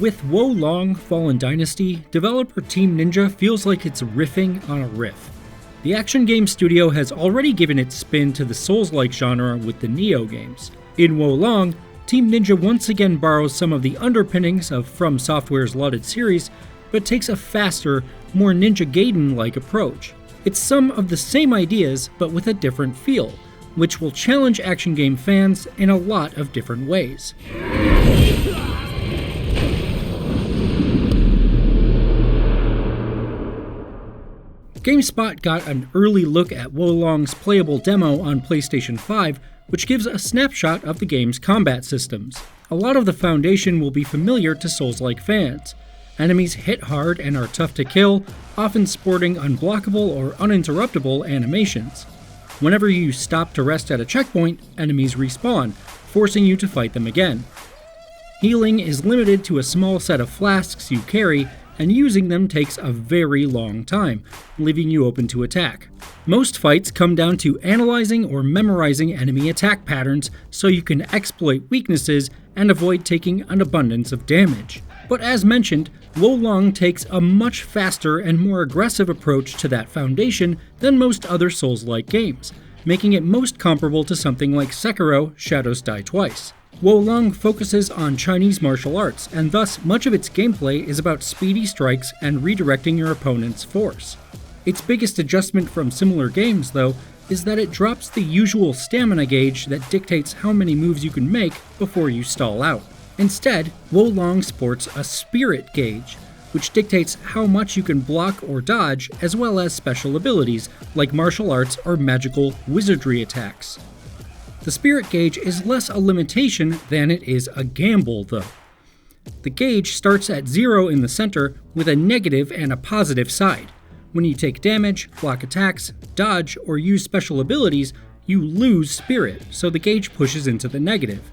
With Wo Long Fallen Dynasty, developer Team Ninja feels like it's riffing on a riff. The action game studio has already given its spin to the Souls-like genre with the Nioh games. In Wo Long, Team Ninja once again borrows some of the underpinnings of From Software's lauded series, but takes a faster, more Ninja Gaiden-like approach. It's some of the same ideas, but with a different feel, which will challenge action game fans in a lot of different ways. GameSpot got an early look at Wo Long's playable demo on PlayStation 5, which gives a snapshot of the game's combat systems. A lot of the foundation will be familiar to Souls-like fans. Enemies hit hard and are tough to kill, often sporting unblockable or uninterruptible animations. Whenever you stop to rest at a checkpoint, enemies respawn, forcing you to fight them again. Healing is limited to a small set of flasks you carry, and using them takes a very long time, leaving you open to attack. Most fights come down to analyzing or memorizing enemy attack patterns so you can exploit weaknesses and avoid taking an abundance of damage. But as mentioned, Wo Long takes a much faster and more aggressive approach to that foundation than most other Souls-like games, making it most comparable to something like Sekiro: Shadows Die Twice. Wo Long focuses on Chinese martial arts, and thus much of its gameplay is about speedy strikes and redirecting your opponent's force. Its biggest adjustment from similar games, though, is that it drops the usual stamina gauge that dictates how many moves you can make before you stall out. Instead, Wo Long sports a spirit gauge, which dictates how much you can block or dodge, as well as special abilities like martial arts or magical wizardry attacks. The spirit gauge is less a limitation than it is a gamble, though. The gauge starts at 0 in the center with a negative and a positive side. When you take damage, block attacks, dodge, or use special abilities, you lose spirit, so the gauge pushes into the negative.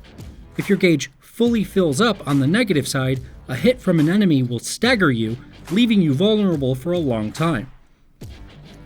If your gauge fully fills up on the negative side, a hit from an enemy will stagger you, leaving you vulnerable for a long time.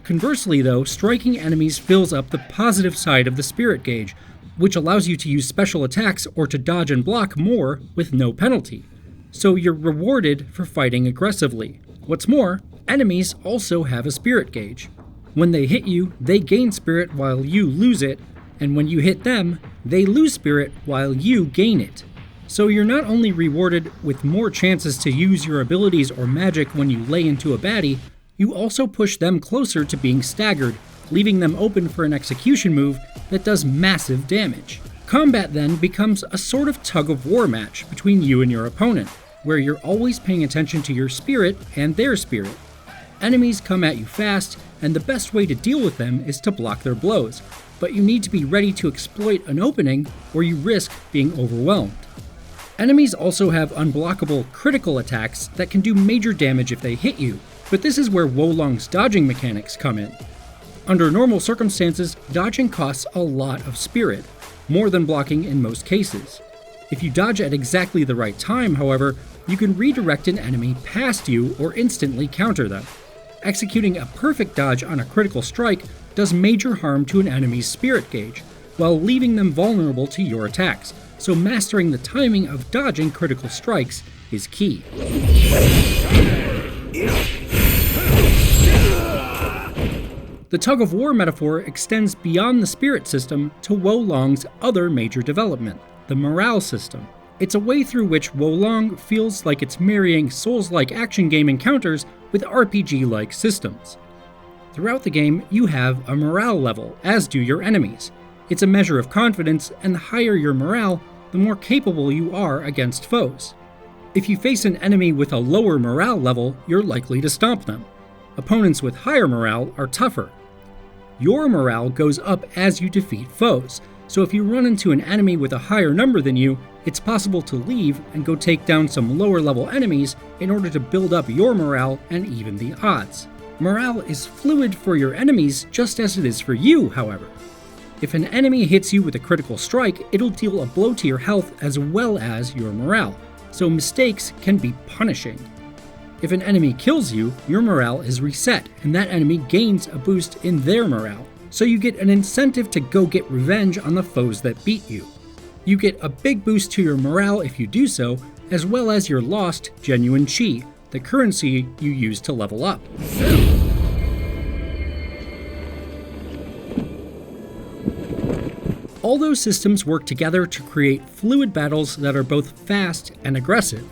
Conversely, though, striking enemies fills up the positive side of the spirit gauge, which allows you to use special attacks or to dodge and block more with no penalty. So you're rewarded for fighting aggressively. What's more, enemies also have a spirit gauge. When they hit you, they gain spirit while you lose it, and when you hit them, they lose spirit while you gain it. So you're not only rewarded with more chances to use your abilities or magic when you lay into a baddie, you also push them closer to being staggered, leaving them open for an execution move that does massive damage. Combat then becomes a sort of tug-of-war match between you and your opponent, where you're always paying attention to your spirit and their spirit. Enemies come at you fast, and the best way to deal with them is to block their blows, but you need to be ready to exploit an opening or you risk being overwhelmed. Enemies also have unblockable critical attacks that can do major damage if they hit you, but this is where Wo Long's dodging mechanics come in. Under normal circumstances, dodging costs a lot of spirit, more than blocking in most cases. If you dodge at exactly the right time, however, you can redirect an enemy past you or instantly counter them. Executing a perfect dodge on a critical strike does major harm to an enemy's spirit gauge, while leaving them vulnerable to your attacks, so mastering the timing of dodging critical strikes is key. The tug-of-war metaphor extends beyond the spirit system to Wo Long's other major development, the morale system. It's a way through which Wo Long feels like it's marrying Souls-like action game encounters with RPG-like systems. Throughout the game, you have a morale level, as do your enemies. It's a measure of confidence, and the higher your morale, the more capable you are against foes. If you face an enemy with a lower morale level, you're likely to stomp them. Opponents with higher morale are tougher. Your morale goes up as you defeat foes, so if you run into an enemy with a higher number than you, it's possible to leave and go take down some lower level enemies in order to build up your morale and even the odds. Morale is fluid for your enemies just as it is for you, however. If an enemy hits you with a critical strike, it'll deal a blow to your health as well as your morale, so mistakes can be punishing. If an enemy kills you, your morale is reset, and that enemy gains a boost in their morale, so you get an incentive to go get revenge on the foes that beat you. You get a big boost to your morale if you do so, as well as your lost genuine chi, the currency you use to level up. All those systems work together to create fluid battles that are both fast and aggressive,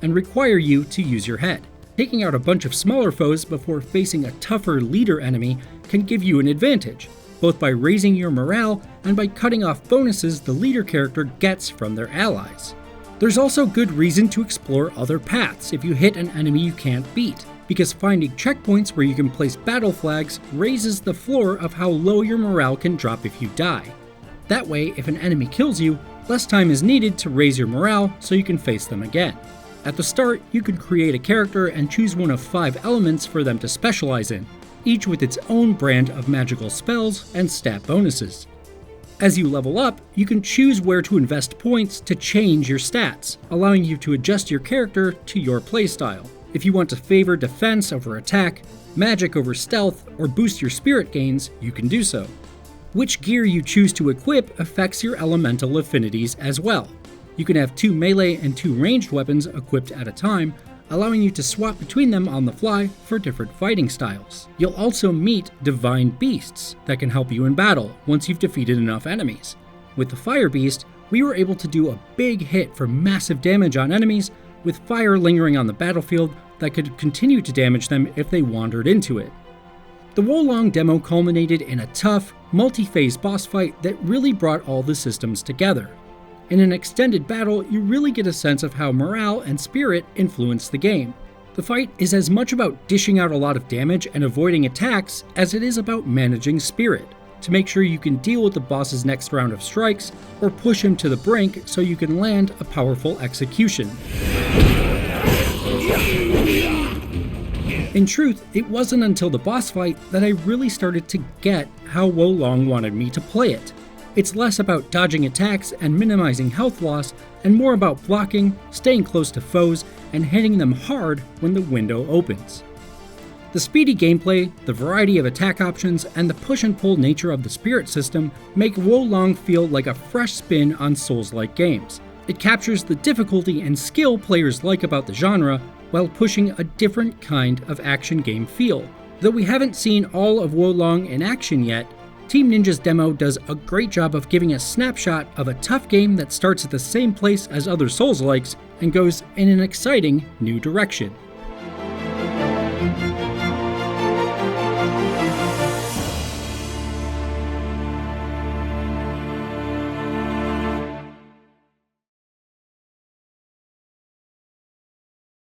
and require you to use your head. Taking out a bunch of smaller foes before facing a tougher leader enemy can give you an advantage, both by raising your morale and by cutting off bonuses the leader character gets from their allies. There's also good reason to explore other paths if you hit an enemy you can't beat, because finding checkpoints where you can place battle flags raises the floor of how low your morale can drop if you die. That way, if an enemy kills you, less time is needed to raise your morale so you can face them again. At the start, you can create a character and choose one of 5 elements for them to specialize in, each with its own brand of magical spells and stat bonuses. As you level up, you can choose where to invest points to change your stats, allowing you to adjust your character to your playstyle. If you want to favor defense over attack, magic over stealth, or boost your spirit gains, you can do so. Which gear you choose to equip affects your elemental affinities as well. You can have 2 melee and 2 ranged weapons equipped at a time, allowing you to swap between them on the fly for different fighting styles. You'll also meet divine beasts that can help you in battle once you've defeated enough enemies. With the fire beast, we were able to do a big hit for massive damage on enemies, with fire lingering on the battlefield that could continue to damage them if they wandered into it. The Wolong demo culminated in a tough, multi-phase boss fight that really brought all the systems together. In an extended battle, you really get a sense of how morale and spirit influence the game. The fight is as much about dishing out a lot of damage and avoiding attacks as it is about managing spirit, to make sure you can deal with the boss's next round of strikes or push him to the brink so you can land a powerful execution. In truth, it wasn't until the boss fight that I really started to get how Wolong wanted me to play it. It's less about dodging attacks and minimizing health loss, and more about blocking, staying close to foes, and hitting them hard when the window opens. The speedy gameplay, the variety of attack options, and the push and pull nature of the spirit system make Wolong feel like a fresh spin on Souls-like games. It captures the difficulty and skill players like about the genre, while pushing a different kind of action game feel. Though we haven't seen all of Wolong in action yet, Team Ninja's demo does a great job of giving a snapshot of a tough game that starts at the same place as other Souls-likes and goes in an exciting new direction.